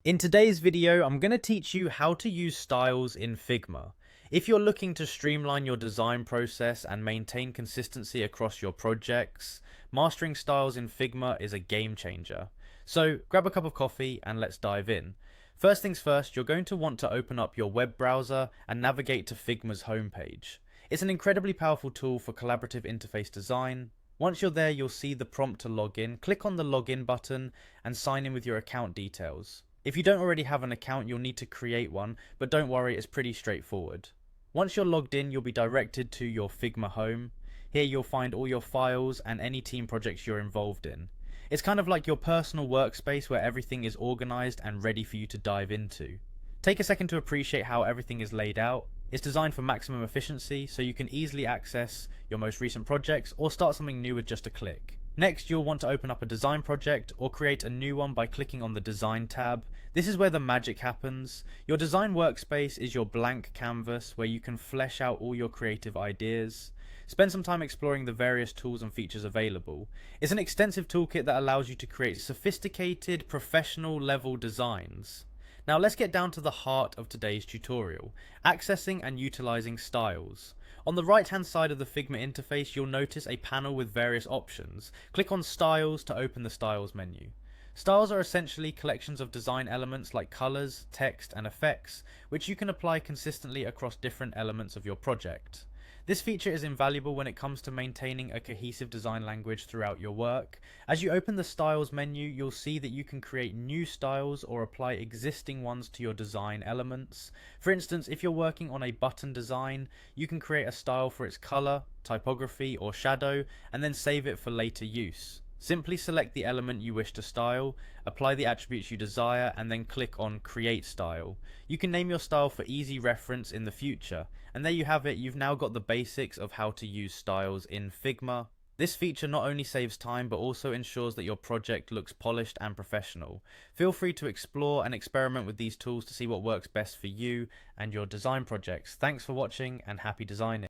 In today's video, I'm going to teach you how to use styles in Figma. If you're looking to streamline your design process and maintain consistency across your projects, mastering styles in Figma is a game changer. So grab a cup of coffee and let's dive in. First things first, you're going to want to open up your web browser and navigate to Figma's homepage. It's an incredibly powerful tool for collaborative interface design. Once you're there, you'll see the prompt to log in. Click on the login button and sign in with your account details. If you don't already have an account, you'll need to create one, but don't worry, it's pretty straightforward. Once you're logged in, you'll be directed to your Figma home. Here you'll find all your files and any team projects you're involved in. It's kind of like your personal workspace where everything is organized and ready for you to dive into. Take a second to appreciate how everything is laid out. It's designed for maximum efficiency, so you can easily access your most recent projects or start something new with just a click. Next, you'll want to open up a design project or create a new one by clicking on the Design tab. This is where the magic happens. Your design workspace is your blank canvas where you can flesh out all your creative ideas. Spend some time exploring the various tools and features available. It's an extensive toolkit that allows you to create sophisticated, professional level designs. Now let's get down to the heart of today's tutorial, accessing and utilizing styles. On the right hand side of the Figma interface, you'll notice a panel with various options. Click on Styles to open the Styles menu. Styles are essentially collections of design elements like colors, text, and effects, which you can apply consistently across different elements of your project. This feature is invaluable when it comes to maintaining a cohesive design language throughout your work. As you open the Styles menu, you'll see that you can create new styles or apply existing ones to your design elements. For instance, if you're working on a button design, you can create a style for its color, typography, or shadow, and then save it for later use. Simply select the element you wish to style, apply the attributes you desire, and then click on Create Style. You can name your style for easy reference in the future. And there you have it, you've now got the basics of how to use styles in Figma. This feature not only saves time, but also ensures that your project looks polished and professional. Feel free to explore and experiment with these tools to see what works best for you and your design projects. Thanks for watching and happy designing.